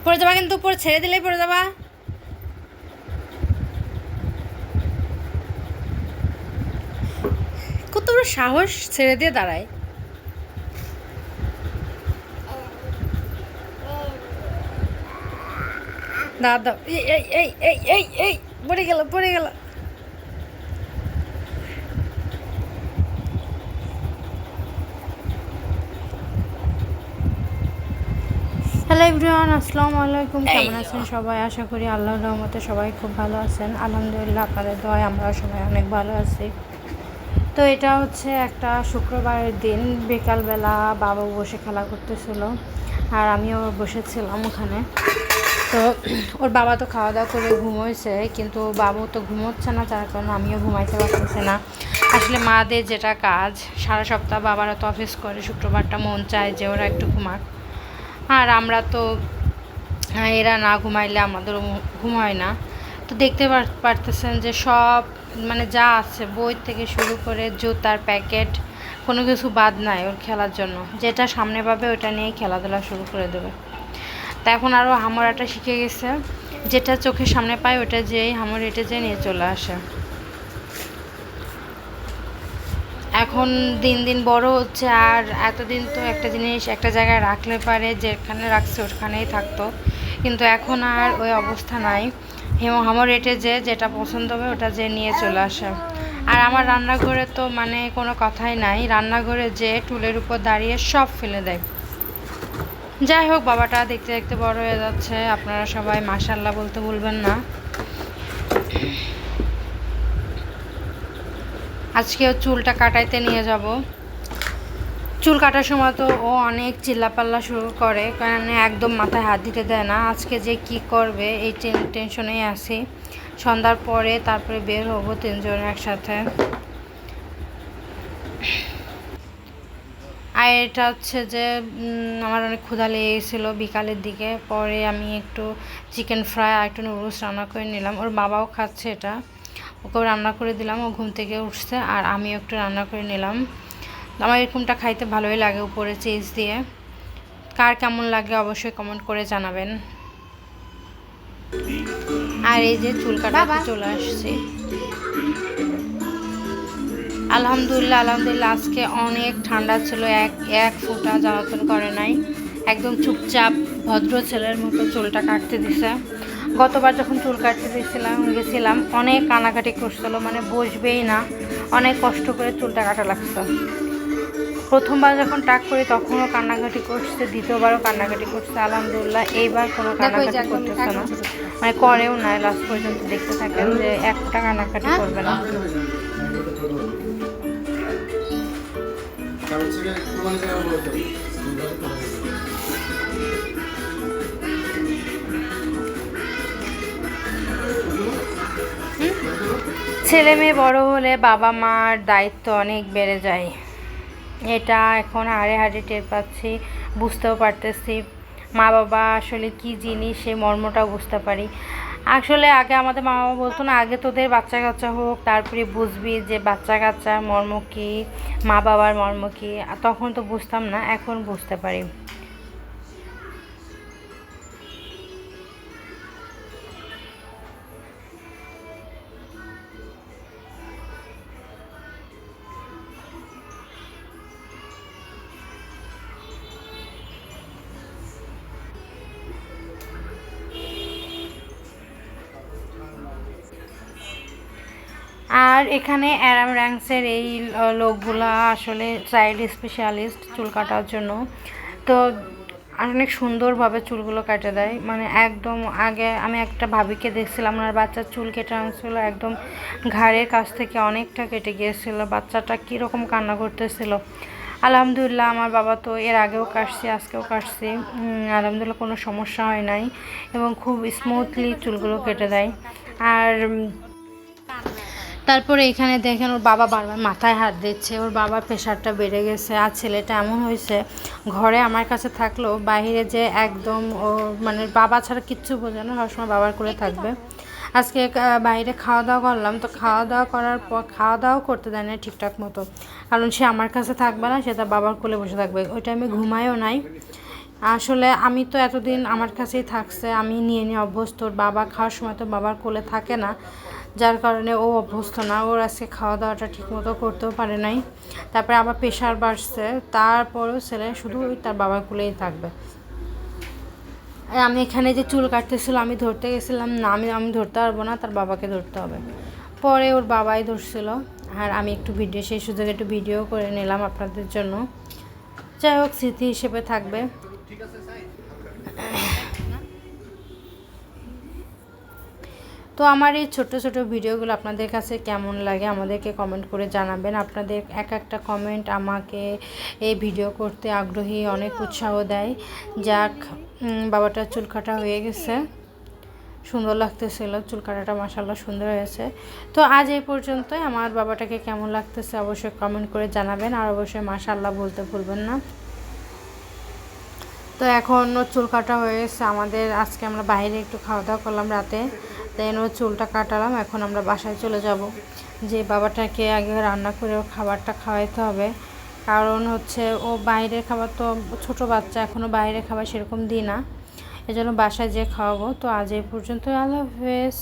পড়ে যাবা, কিন্তু উপর ছেড়ে দিলেই পড়ে যাবা। কত বড় সাহস, ছেড়ে দিয়ে দাঁড়ায়। দাদা এই এই এই এই এই এই পড়ে গেল, পড়ে গেল। হ্যালো এভরিওয়ান, আসসালামু আলাইকুম। কেমন আছেন সবাই? আশা করি আল্লাহর রহমতে সবাই খুব ভালো আছেন। আলহামদুলিল্লাহ, আপনাদের দোয়ায় আমরা সবাই অনেক ভালো আছি। তো এটা হচ্ছে একটা শুক্রবারের দিন, বিকালবেলা বাবা বসে খেলা করতেছিল আর আমিও বসেছিলাম ওখানে। তো ওর বাবা তো খাওয়া দাওয়া করে ঘুমোইছে, কিন্তু বাবু তো ঘুমোচ্ছে না, যার কারণে আমিও ঘুমাইতে পারতেছি না। আসলে মাদের যেটা কাজ, সারা সপ্তাহ বাবারা তো অফিস করে, শুক্রবারটা মন চায় যে ওরা একটু ঘুমাক। আর আমরা তো এরা না ঘুমাইলে আমাদেরও ঘুম হয় না। তো দেখতে পারতেছেন যে সব মানে যা আছে, বই থেকে শুরু করে জুতার প্যাকেট, কোনো কিছু বাদ নাই ওর খেলার জন্য। যেটা সামনে পাবে ওটা নিয়েই খেলাধুলা শুরু করে দেবে। তা এখন আরও হামরাটা শিখে গেছে, যেটা চোখের সামনে পায় ওটা যেই হামর হেঁটে যেয়ে নিয়ে চলে আসে। এখন দিন দিন বড় হচ্ছে, আর এতদিন তো একটা জিনিস একটা জায়গায় রাখলে পারে যেখানে রাখছে ওখানেই থাকতো, কিন্তু এখন আর ওই অবস্থা নাই। হামর হেঁটে যেটা পছন্দ হবে ওটা যে নিয়ে চলে আসে। আর আমার রান্নাঘরে তো মানে কোনো কথাই নাই, রান্নাঘরে যে টুলের উপর দাঁড়িয়ে সব ফেলে দেয়। যাই হোক, বাবাটা দেখতে দেখতে বড় হয়ে যাচ্ছে, আপনারা সবাই মাশাআল্লাহ বলতে ভুলবেন না। আজকেও চুলটা কাটাইতে নিয়ে যাব। চুল কাটার সময় তো ও অনেক চিল্লাপাল্লা শুরু করে, কারণ একদম মাথায় হাত দিতে দেয় না। আজকে যে কি করবে এই টেনশনেই আছি। সন্ধ্যার পরে তারপরে বের হবো তিনজনে একসাথে। আর এটা হচ্ছে যে আমার অনেক ক্ষুধা লেগে গেছিলো বিকালের দিকে, পরে আমি একটু চিকেন ফ্রাই আর একটু নুডলস রান্না করে নিলাম। ওর বাবাও খাচ্ছে এটা, ওকেও রান্না করে দিলাম। ও ঘুম থেকে উঠছে আর আমিও একটু রান্না করে নিলাম। আমার এরকমটা খাইতে ভালোই লাগে, উপরে চিজ দিয়ে। কার কেমন লাগে অবশ্যই কমেন্ট করে জানাবেন। আর এই যে চুল কাটাতে চলে আসছি। আলহামদুলিল্লাহ আলহামদুলিল্লাহ, আজকে অনেক ঠান্ডা ছিল, এক ফোঁটা জ্বালাতন করে নাই। একদম চুপচাপ ভদ্র ছেলের মতো চুলটা কাটতে দিছে। গতবার যখন চুল কাটতে গেছিলাম অনেক কানাকাটি করছিল, মানে বসবেই না, অনেক কষ্ট করে চুলটা কাটা লাগছে। প্রথমবার যখন টাক করি তখনও কান্নাকাটি করছে, দ্বিতীয়বারও কান্নাকাটি করছে। আলহামদুলিল্লাহ এইবার কোনো কান্নাকাটি করতেছে না, মানে করেও না। লাস্ট পর্যন্ত দেখতে থাকেন যে একটা কান্নাকাটি করবে না। ছেলে মেয়ে বড় হলে বাবা মার দায়িত্ব অনেক বেড়ে যায়, এটা এখন হাড়ে হাড়ে টের পাচ্ছি, বুঝতেও পারতেছি। মা বাবা আসলে কি জিনিস সেই মর্মটাও বুঝতে পারি। আসলে আগে আমাদের মা বাবা বলতো না, আগে তোদের বাচ্চা কাচ্চা হোক তারপরে বুঝবি যে বাচ্চা কাচ্চার মর্ম কী, মা বাবার মর্ম কী। তখন তো বুঝতাম না, এখন বুঝতে পারি। আর এখানে অ্যারাম র্যাঙ্কসের এই লোকগুলা আসলে চাইল্ড স্পেশালিস্ট চুল কাটার জন্য। তো অনেক সুন্দরভাবে চুলগুলো কেটে দেয়, মানে একদম। আগে আমি একটা ভাবিকে দেখছিলাম, ওনার বাচ্চার চুল কেটে আনছিল, একদম ঘাড়ের কাছ থেকে অনেকটা কেটে গিয়েছিল। বাচ্চাটা কীরকম কান্না করতেছিল। আলহামদুলিল্লাহ আমার বাবা তো এর আগেও কাটছে, আজকেও কাটছে, আলহামদুলিল্লাহ কোনো সমস্যা হয় নাই, এবং খুব স্মুথলি চুলগুলো কেটে দেয়। আর তারপরে এখানে দেখেন ওর বাবা বারবার মাথায় হাত দিচ্ছে, ওর বাবার প্রেশারটা বেড়ে গেছে। আর ছেলেটা এমন হয়েছে, ঘরে আমার কাছে থাকলেও বাইরে যে একদম ও মানে বাবা ছাড়া কিচ্ছু বোঝে না, সবসময় বাবার করে থাকবে। আজকে বাইরে খাওয়া দাওয়া করলাম, তো খাওয়া দাওয়া করার পর খাওয়া দাওয়াও করতে দেয় না ঠিকঠাক মতো, কারণ সে আমার কাছে থাকবে না, সে তার বাবার কোলে বসে থাকবে। ওই টাইমে ঘুমায়ও নাই, আসলে আমি তো এতদিন আমার কাছেই থাকছে, আমি নিয়ে নিয়ে অভ্যস্ত। ওর বাবা খাওয়ার সময় তো বাবার কোলে থাকে না, যার কারণে ও অভ্যস্ত না। ওর আজকে খাওয়া দাওয়াটা ঠিকমতো করতেও পারে নাই। তারপরে আবার প্রেশার বাড়ছে, তারপরেও ছেলে শুধু তার বাবার কোলেই থাকবে। আর আমি এখানে যে চুল কাটতেছিল আমি ধরতে গেছিলাম, না আমি ধরতে পারবো না, তার বাবাকে ধরতে হবে। পরে ওর বাবাই ধরছিল, আর আমি একটু সেই সুযোগে একটু ভিডিও করে নিলাম আপনাদের জন্য। যাই হোক, স্মৃতি হিসেবে থাকবে। তো আমার এই ছোট ছোট ভিডিওগুলো আপনাদের কাছে কেমন লাগে আমাদেরকে কমেন্ট করে জানাবেন। আপনাদের এক একটা কমেন্ট আমাকে এই ভিডিও করতে আগ্রহী, অনেক উৎসাহ দেয়। যাক, বাবাটার চুল কাটা হয়ে গেছে, সুন্দর লাগতেছিল, চুল কাটাটা মাশাআল্লাহ সুন্দর হয়েছে। তো আজ এই পর্যন্তই। আমার বাবাটাকে কেমন লাগতেছে অবশ্যই কমেন্ট করে জানাবেন, আর অবশ্যই মাশাআল্লাহ বলতে ভুলবেন না। তো এখন ওর চুল কাটা হয়ে গেছে আমাদের। আজকে আমরা বাইরে একটু খাওয়া দাওয়া করলাম রাতে, দেন ওর চুলটা কাটালাম। এখন আমরা বাসায় চলে যাব, যে বাবাটাকে আগে রান্না করে ওর খাবারটা খাওয়াইতে হবে। কারণ হচ্ছে ও বাইরের খাবার, তো ছোট বাচ্চা, এখনও বাইরের খাবার সেরকম দিই না, এজন্য বাসায় যেয়ে খাওয়াবো। তো আজ এই পর্যন্ত, আল্লাহ হাফেজ।